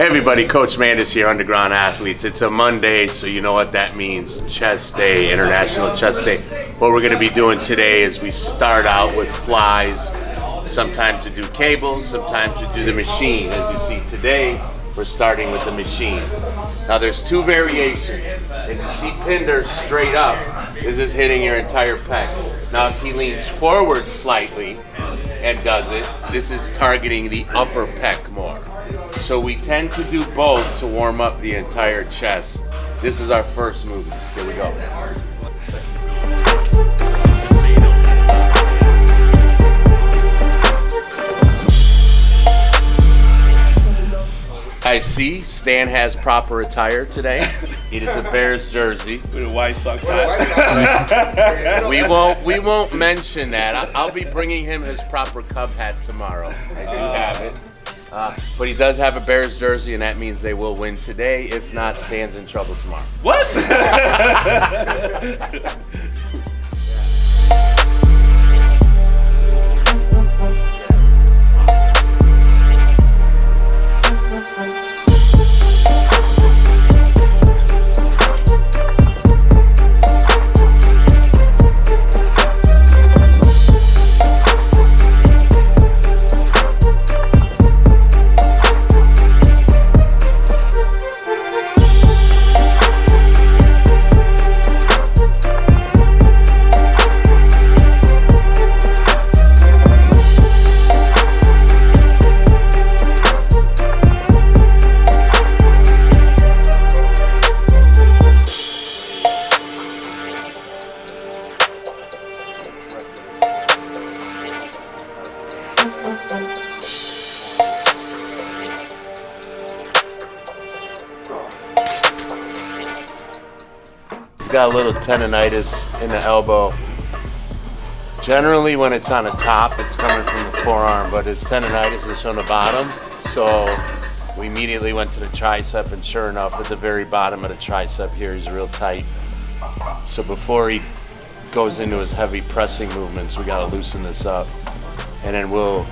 Hey everybody, Coach Mandus here, Underground Athletes. It's a Monday, so you know what that means. Chest Day, International Chest Day. What we're going to be doing today is we start out with flies. Sometimes we do cables, sometimes we do the machine. As you see today, we're starting with the machine. Now there's two variations. As you see Pinder straight up, this is hitting your entire pec. Now if he leans forward slightly and does it, this is targeting the upper pec more. So we tend to do both to warm up the entire chest. This is our first movement. Here we go. I see Stan has proper attire today. It is a Bears jersey with a White Sox hat. We won't mention that. I'll be bringing him his proper Cub hat tomorrow. I do have it. But he does have a Bears jersey, and that means they will win today. If not, Stan's in trouble tomorrow. What? Got a little tendonitis in the elbow. Generally when it's on the top, it's coming from the forearm, but his tendonitis is from the bottom. So we immediately went to the tricep, and sure enough, at the very bottom of the tricep here, he's real tight. So before he goes into his heavy pressing movements, we gotta loosen this up. And then we'll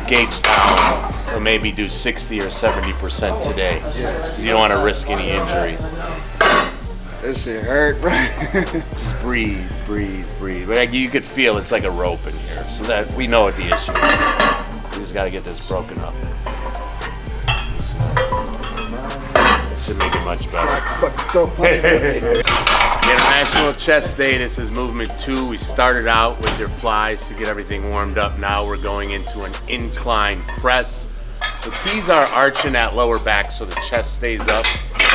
gauge down. We'll maybe do 60 or 70% today. You don't wanna risk any injury. This shit hurt, bro. Just breathe. But you could feel it's like a rope in here, so that we know what the issue is. We just got to get this broken up. That should make it much better. International Chest Day, this is movement 2. We started out with your flies to get everything warmed up. Now we're going into an incline press. The keys are arching that lower back so the chest stays up.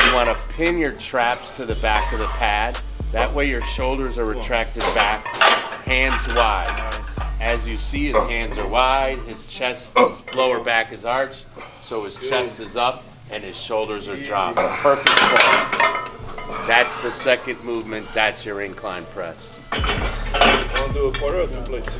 You want to pin your traps to the back of the pad. That way your shoulders are retracted back, hands wide. As you see, his hands are wide, his chest, his lower back is arched, so his chest is up and his shoulders are dropped. Perfect form. That's the second movement. That's your incline press. Want to do a quarter or 2 plates?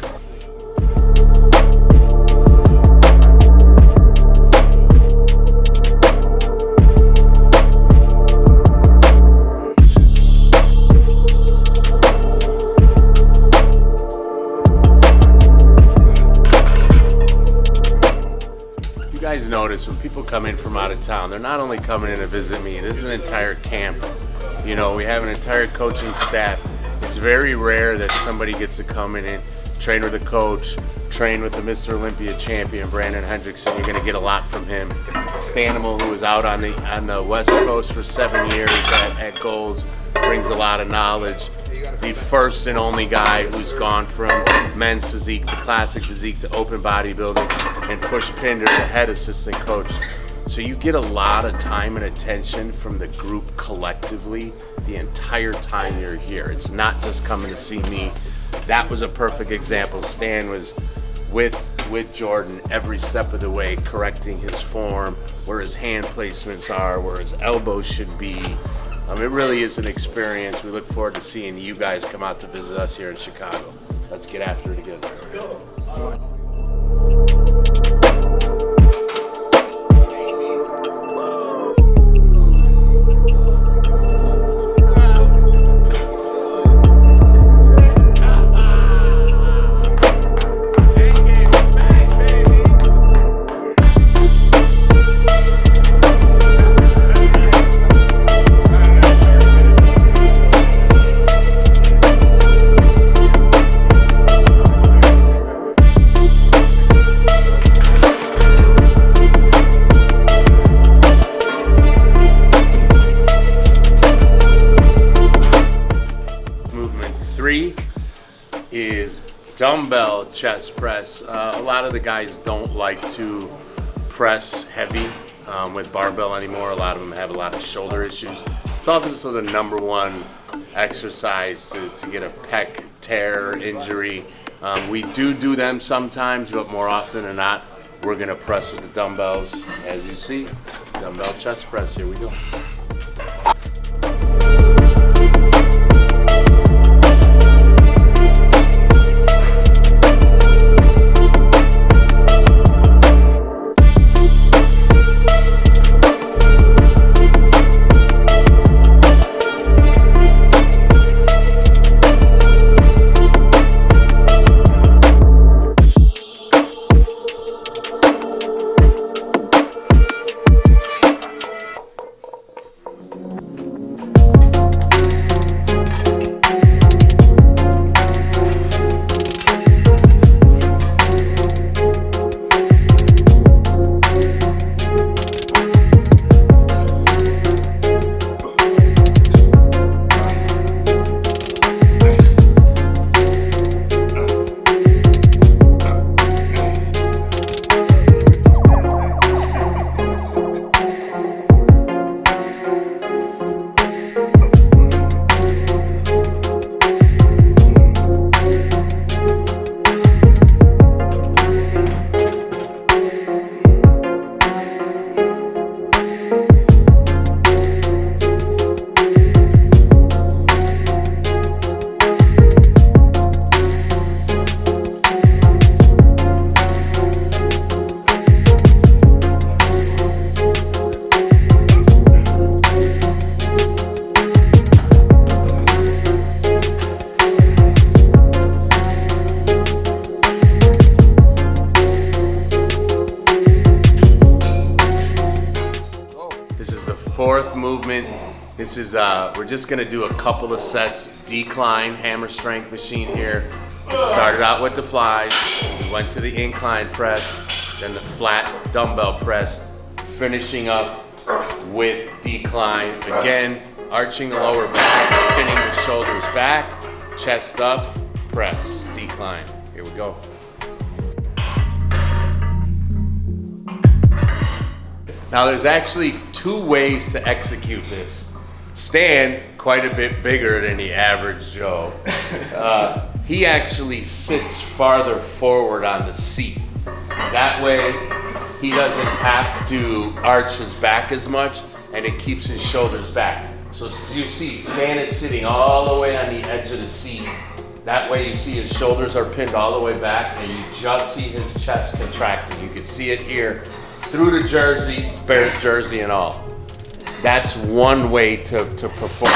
You guys notice when people come in from out of town, they're not only coming in to visit me, this is an entire camp. You know, we have an entire coaching staff. It's very rare that somebody gets to come in and train with a coach, train with the Mr. Olympia champion, Brandon Hendrickson. You're gonna get a lot from him. Stanimal, who was out on the West Coast for 7 years at Golds, brings a lot of knowledge. The first and only guy who's gone from men's physique to classic physique to open bodybuilding, and Pushpinder, the head assistant coach. So you get a lot of time and attention from the group collectively the entire time you're here. It's not just coming to see me. That was a perfect example. Stan was with Jordan every step of the way, correcting his form, where his hand placements are, where his elbows should be. It really is an experience. We look forward to seeing you guys come out to visit us here in Chicago. Let's get after it together. dumbbell chest press. A lot of the guys don't like to press heavy with barbell anymore. A lot of them have a lot of shoulder issues. It's also the number one exercise to get a pec tear injury. We do them sometimes, but more often than not, we're gonna press with the dumbbells. As you see, dumbbell chest press, here we go. Fourth movement. This is, we're just gonna do a couple of sets, decline, hammer strength machine here. We started out with the flies, we went to the incline press, then the flat dumbbell press, finishing up with decline. Again, arching the lower back, pinning the shoulders back, chest up, press, decline. Here we go. Now there's actually two ways to execute this. Stan, quite a bit bigger than the average Joe, he actually sits farther forward on the seat. That way he doesn't have to arch his back as much and it keeps his shoulders back. So as you see, Stan is sitting all the way on the edge of the seat. That way you see his shoulders are pinned all the way back and you just see his chest contracting. You can see it here through the jersey, Bears jersey and all. That's one way to perform.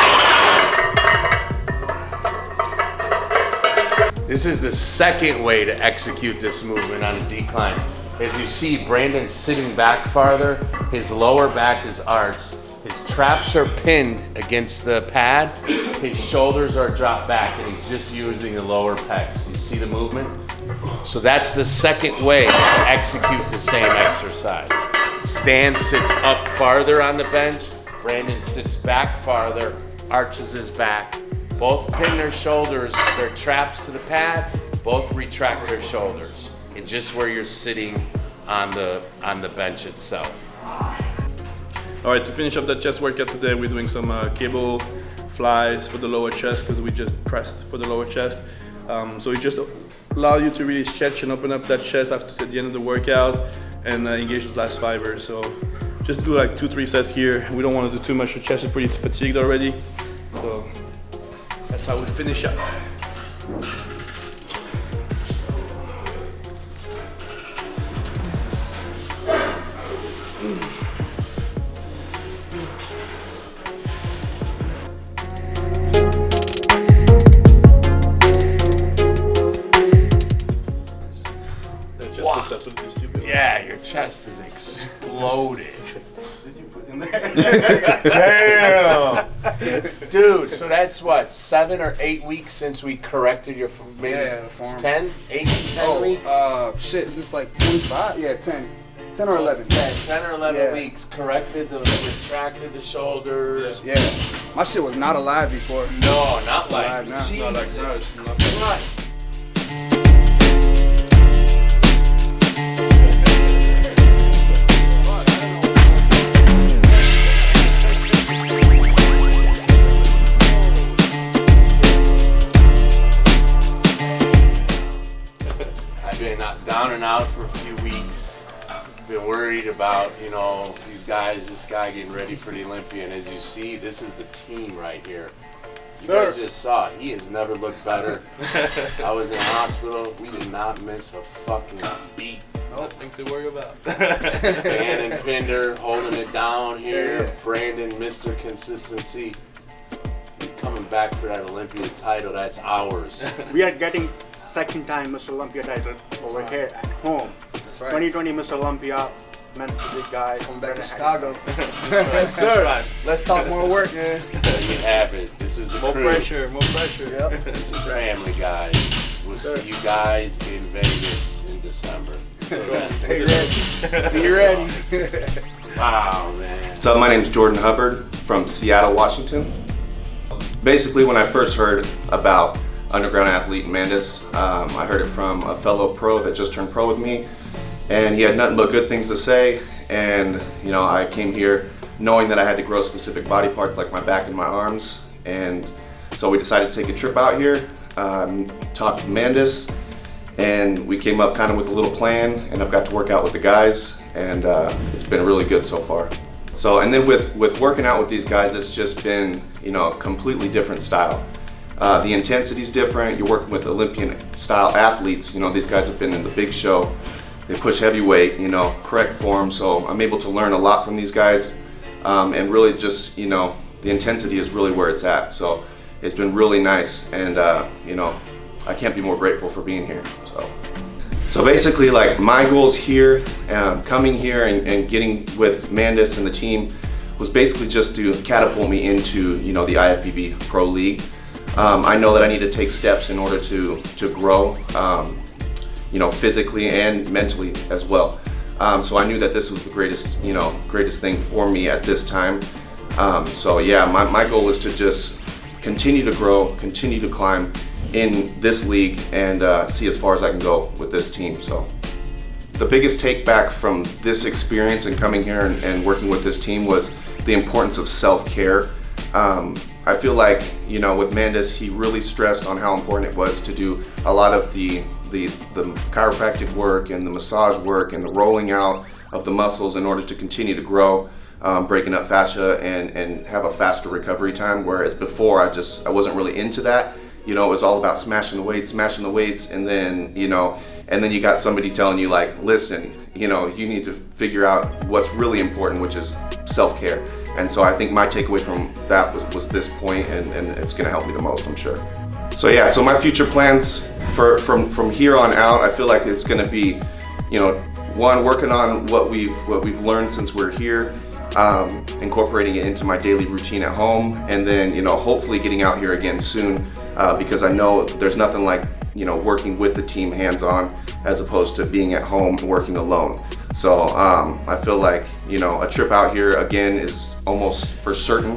This is the second way to execute this movement on a decline. As you see, Brandon's sitting back farther, his lower back is arched, his traps are pinned against the pad, his shoulders are dropped back, and he's just using the lower pecs. You see the movement? So that's the second way to execute the same exercise. Stan sits up farther on the bench, Brandon sits back farther, arches his back. Both pin their shoulders, their traps to the pad, both retract their shoulders. It's just where you're sitting on the bench itself. All right, to finish up that chest workout today, we're doing some cable flies for the lower chest because we just pressed for the lower chest. So it just allows you to really stretch and open up that chest at the end of the workout and engage those last fibers. So just do like 2-3 sets here. We don't want to do too much. The chest is pretty fatigued already. So that's how we finish up. Yeah, your chest is exploded. Did you put in there? Damn! Dude, so that's what, 7 or 8 weeks since we corrected your maybe 10? 8, 10 weeks? Shit, since like 25, yeah, 10 or 11. Yeah, 10 or 11 weeks, corrected the, retracted the shoulders. Yeah, my shit was not alive before. No, not like alive now. Jesus Not like that. Christ. been worried about, you know, this guy getting ready for the Olympia, and as you see, this is the team right here. You guys just saw it. He has never looked better. I was in the hospital. We did not miss a fucking beat. Nothing to worry about. Stan and Pinder holding it down here. Brandon, Mr. Consistency. Coming back for that Olympia title, that's ours. We are getting second time Mr. Olympia title over here at home. That's right. 2020 Mr. Olympia, Mandus big guy. Coming back to Brandon Chicago. Yes, sir. Let's talk more work, man. There you have it. This is the More crew. pressure, more pressure. Yep. This is family, guys. We'll see you guys in Vegas in December. Stay ready. Be ready. Wow, man. So my name's Jordan Hubbard from Seattle, Washington. Basically, when I first heard about Underground Athlete Mandus, I heard it from a fellow pro that just turned pro with me, and he had nothing but good things to say. And you know, I came here knowing that I had to grow specific body parts like my back and my arms, and so we decided to take a trip out here, talked to Mandus, and we came up kind of with a little plan, and I've got to work out with the guys, and it's been really good so far. So, and then with working out with these guys, it's just been, you know, a completely different style. The intensity's different. You're working with Olympian style athletes. You know, these guys have been in the big show. They push heavy weight, you know, correct form. So I'm able to learn a lot from these guys, and really just, you know, the intensity is really where it's at. So it's been really nice, and you know, I can't be more grateful for being here. So basically, like, my goals here, coming here and getting with Mandus and the team, was basically just to catapult me into, you know, the IFBB Pro League. I know that I need to take steps in order to grow, you know, physically and mentally as well. So I knew that this was the greatest thing for me at this time. So yeah, my goal is to just continue to grow, continue to climb in this league, and see as far as I can go with this team. So the biggest take back from this experience and coming here and working with this team was the importance of self-care. I feel like, you know, with Mandus, he really stressed on how important it was to do a lot of the chiropractic work and the massage work and the rolling out of the muscles in order to continue to grow, breaking up fascia and have a faster recovery time. Whereas before, I wasn't really into that. You know, it was all about smashing the weights, and then, you know, and then you got somebody telling you, like, listen, you know, you need to figure out what's really important, which is self-care. And so I think my takeaway from that was this point, and it's gonna help me the most, I'm sure. So yeah, so my future plans from here on out, I feel like it's gonna be, you know, one, working on what we've learned since we're here, incorporating it into my daily routine at home, and then, you know, hopefully getting out here again soon, because I know there's nothing like, you know, working with the team hands-on as opposed to being at home and working alone. So I feel like, you know, a trip out here again is almost for certain,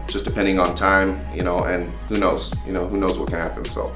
just depending on time, you know, and who knows what can happen. So.